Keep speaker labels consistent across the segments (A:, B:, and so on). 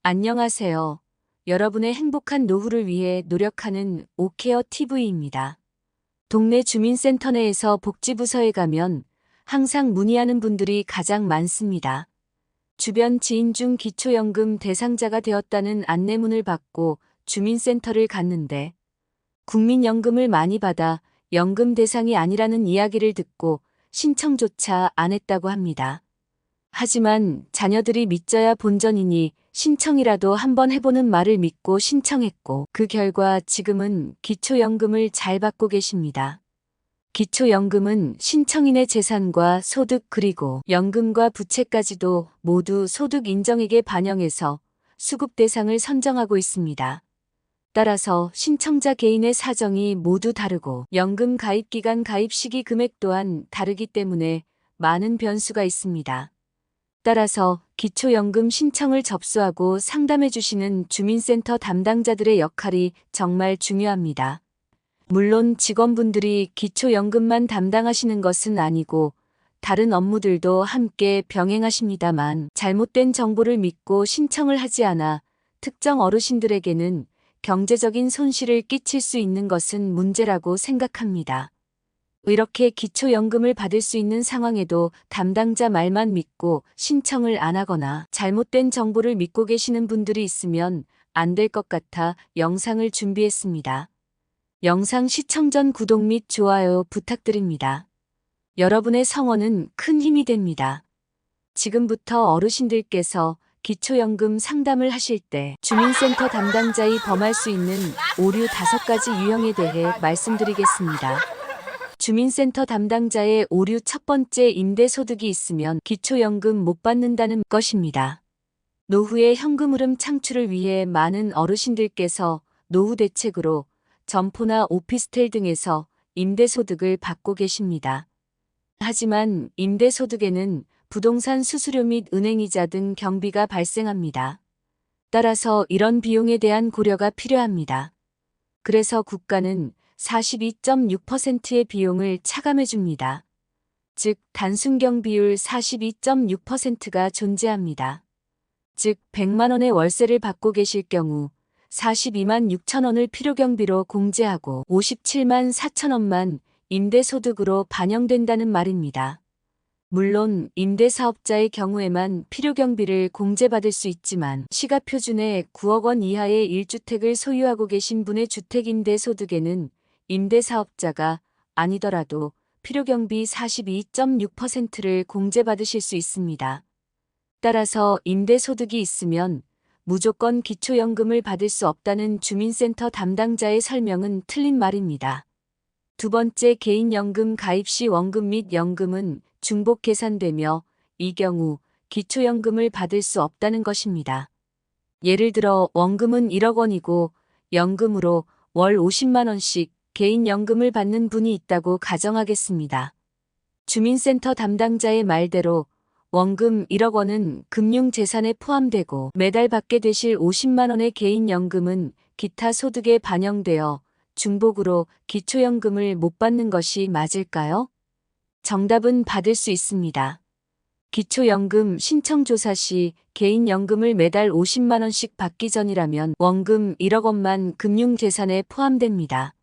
A: 안녕하세요. 여러분의 행복한 노후를 위해 노력하는 오케어 TV입니다. 동네 주민센터 내에서 복지부서에 가면 항상 문의하는 분들이 가장 많습니다. 주변 지인 중 기초연금 대상자가 되었다는 안내문을 받고 주민센터를 갔는데 국민연금을 많이 받아 연금 대상이 아니라는 이야기를 듣고 신청조차 안 했다고 합니다. 하지만 자녀들이 믿져야 본전이니 신청이라도 한번 해보는 말을 믿고 신청했고 그 결과 지금은 기초연금을 잘 받고 계십니다. 기초연금은 신청인의 재산과 소득 그리고 연금과 부채까지도 모두 소득 인정액에 반영해서 수급 대상을 선정하고 있습니다. 따라서 신청자 개인의 사정이 모두 다르고 연금 가입기간 가입 시기 금액 또한 다르기 때문에 많은 변수가 있습니다. 따라서 기초연금 신청을 접수하고 상담해 주시는 주민센터 담당자들의 역할이 정말 중요합니다. 물론 직원분들이 기초연금만 담당하시는 것은 아니고 다른 업무들도 함께 병행하십니다만 잘못된 정보를 믿고 신청을 하지 않아 특정 어르신들에게는 경제적인 손실을 끼칠 수 있는 것은 문제라고 생각합니다. 이렇게 기초연금을 받을 수 있는 상황에도 담당자 말만 믿고 신청을 안 하거나 잘못된 정보를 믿고 계시는 분들이 있으면 안 될 것 같아 영상을 준비했습니다. 영상 시청 전 구독 및 좋아요 부탁드립니다. 여러분의 성원은 큰 힘이 됩니다. 지금부터 어르신들께서 기초연금 상담을 하실 때 주민센터 담당자이 범할 수 있는 오류 5가지 유형에 대해 말씀드리겠습니다. 주민센터 담당자의 오류 첫 번째 임대소득이 있으면 기초연금 못 받는다는 것입니다. 노후의 현금 흐름 창출을 위해 많은 어르신들께서 노후 대책으로 점포나 오피스텔 등에서 임대소득을 받고 계십니다. 하지만 임대소득에는 부동산 수수료 및 은행이자 등 경비가 발생합니다. 따라서 이런 비용에 대한 고려가 필요합니다. 그래서 국가는 42.6%의 비용을 차감해 줍니다. 즉 단순경 비율 42.6%가 존재합니다. 즉 100만 원의 월세를 받고 계실 경우 42만 6천 원을 필요경비로 공제하고 57만 4천 원만 임대소득으로 반영된다는 말입니다. 물론 임대사업자의 경우에만 필요경비를 공제받을 수 있지만 시가표준에 9억 원 이하의 1주택을 소유하고 계신 분의 주택임대소득에는 임대사업자가 아니더라도 필요경비 42.6%를 공제받으실 수 있습니다. 따라서 임대소득이 있으면 무조건 기초연금을 받을 수 없다는 주민센터 담당자의 설명은 틀린 말입니다. 두 번째, 개인연금 가입 시 원금 및 연금은 중복 계산되며 이 경우 기초연금을 받을 수 없다는 것입니다. 예를 들어 원금은 1억 원이고 연금으로 월 50만 원씩 개인연금을 받는 분이 있다고 가정하겠습니다. 주민센터 담당자의 말대로 원금 1억 원은 금융재산에 포함되고 매달 받게 되실 50만 원의 개인연금은 기타 소득에 반영되어 중복으로 기초연금을 못 받는 것이 맞을까요? 정답은 받을 수 있습니다. 기초연금 신청조사 시 개인연금을 매달 50만 원씩 받기 전이라면 원금 1억 원만 금융재산에 포함됩니다.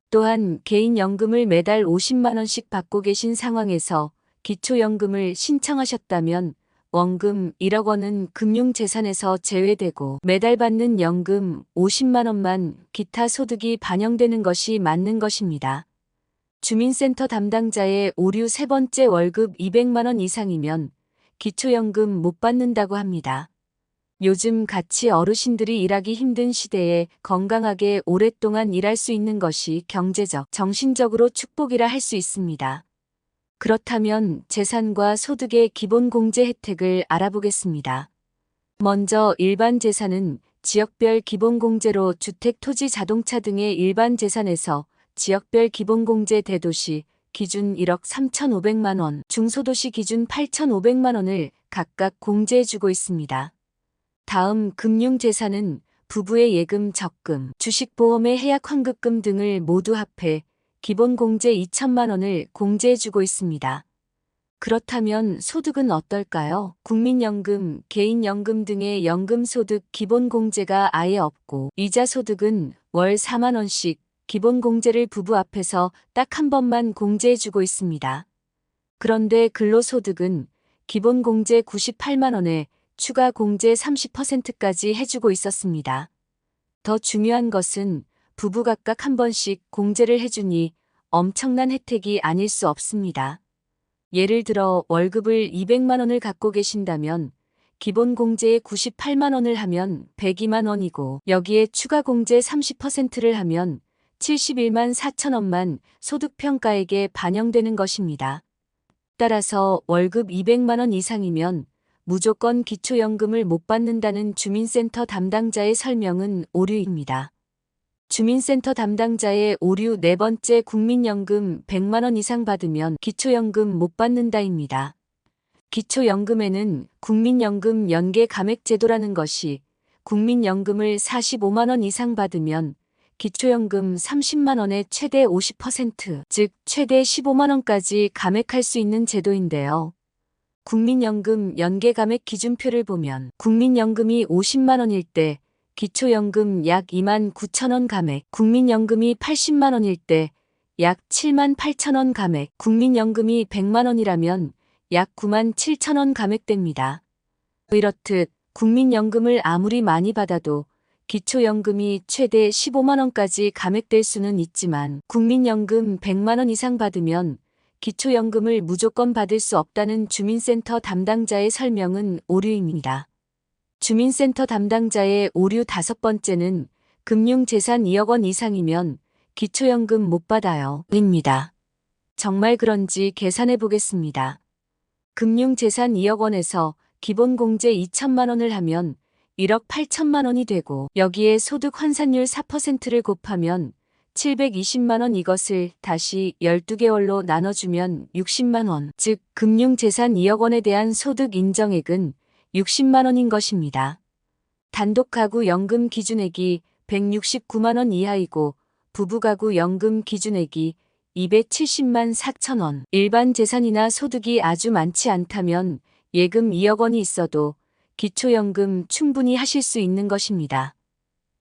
A: 또한 개인연금을 매달 50만 원씩 받고 계신 상황에서 기초연금을 신청하셨다면 원금 1억 원은 금융재산에서 제외되고 매달 받는 연금 50만 원만 기타 소득이 반영되는 것이 맞는 것입니다. 주민센터 담당자의 오류 세 번째, 월급 200만 원 이상이면 기초연금 못 받는다고 합니다. 요즘 같이 어르신들이 일하기 힘든 시대에 건강하게 오랫동안 일할 수 있는 것이 경제적, 정신적으로 축복이라 할 수 있습니다. 그렇다면 재산과 소득의 기본 공제 혜택을 알아보겠습니다. 먼저 일반 재산은 지역별 기본 공제로 주택, 토지, 자동차 등의 일반 재산에서 지역별 기본 공제 대도시 기준 1억 3,500만 원, 중소도시 기준 8,500만 원을 각각 공제해주고 있습니다. 다음 금융재산은 부부의 예금, 적금, 주식보험의 해약 환급금 등을 모두 합해 기본 공제 2천만 원을 공제해주고 있습니다. 그렇다면 소득은 어떨까요? 국민연금, 개인연금 등의 연금소득 기본공제가 아예 없고 이자 소득은 월 4만 원씩 기본공제를 부부 앞에서 딱 한 번만 공제해주고 있습니다. 그런데 근로소득은 기본공제 98만 원에 추가 공제 30%까지 해주고 있었습니다. 더 중요한 것은 부부 각각 한 번씩 공제를 해주니 엄청난 혜택이 아닐 수 없습니다. 예를 들어 월급을 200만 원을 갖고 계신다면 기본 공제에 98만 원을 하면 102만 원이고 여기에 추가 공제 30%를 하면 71만 4천 원만 소득평가액에 반영되는 것입니다. 따라서 월급 200만 원 이상이면 무조건 기초연금을 못 받는다는 주민센터 담당자의 설명은 오류입니다. 주민센터 담당자의 오류 네 번째, 국민연금 100만 원 이상 받으면 기초연금 못 받는다입니다. 기초연금에는 국민연금 연계감액제도라는 것이 국민연금을 45만 원 이상 받으면 기초연금 30만 원에 최대 50%, 즉 최대 15만 원까지 감액할 수 있는 제도인데요. 국민연금 연계감액 기준표를 보면 국민연금이 50만 원일 때 기초연금 약 2만 9천 원 감액, 국민연금이 80만 원일 때 약 7만 8천 원 감액, 국민연금이 100만 원이라면 약 9만 7천 원 감액됩니다. 이렇듯 국민연금을 아무리 많이 받아도 기초연금이 최대 15만 원까지 감액될 수는 있지만 국민연금 100만 원 이상 받으면 기초연금을 무조건 받을 수 없다는 주민센터 담당자의 설명은 오류입니다. 주민센터 담당자의 오류 다섯 번째는 금융재산 2억 원 이상이면 기초연금 못 받아요. 입니다. 정말 그런지 계산해 보겠습니다. 금융재산 2억 원에서 기본공제 2천만 원을 하면 1억 8천만 원이 되고 여기에 소득 환산율 4%를 곱하면 720만 원, 이것을 다시 12개월로 나눠주면 60만 원, 즉 금융재산 2억 원에 대한 소득 인정액은 60만 원인 것입니다. 단독가구 연금 기준액이 169만 원 이하이고 부부가구 연금 기준액이 270만 4천 원, 일반 재산이나 소득이 아주 많지 않다면 예금 2억 원이 있어도 기초연금 충분히 하실 수 있는 것입니다.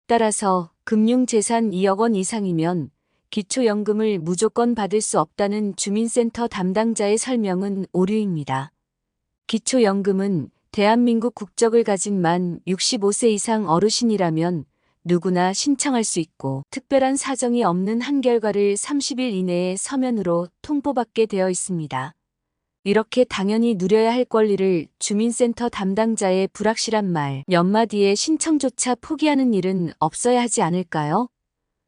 A: 따라서 금융재산 2억 원 이상이면 기초연금을 무조건 받을 수 없다는 주민센터 담당자의 설명은 오류입니다. 기초연금은 대한민국 국적을 가진 만 65세 이상 어르신이라면 누구나 신청할 수 있고 특별한 사정이 없는 한결과를 30일 이내에 서면으로 통보받게 되어 있습니다. 이렇게 당연히 누려야 할 권리를 주민센터 담당자의 불확실한 말 몇 마디에 신청조차 포기하는 일은 없어야 하지 않을까요?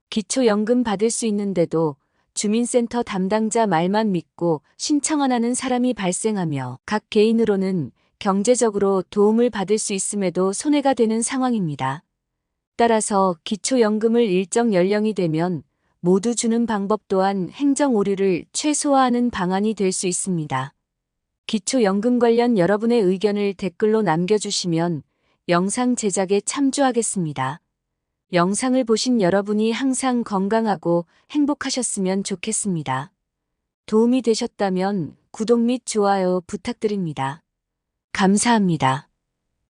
A: 기초연금 받을 수 있는데도 주민센터 담당자 말만 믿고 신청 안 하는 사람이 발생하며 각 개인으로는 경제적으로 도움을 받을 수 있음에도 손해가 되는 상황입니다. 따라서 기초연금을 일정 연령이 되면 모두 주는 방법 또한 행정 오류를 최소화하는 방안이 될 수 있습니다. 기초연금 관련 여러분의 의견을 댓글로 남겨주시면 영상 제작에 참조하겠습니다. 영상을 보신 여러분이 항상 건강하고 행복하셨으면 좋겠습니다. 도움이 되셨다면 구독 및 좋아요 부탁드립니다. 감사합니다.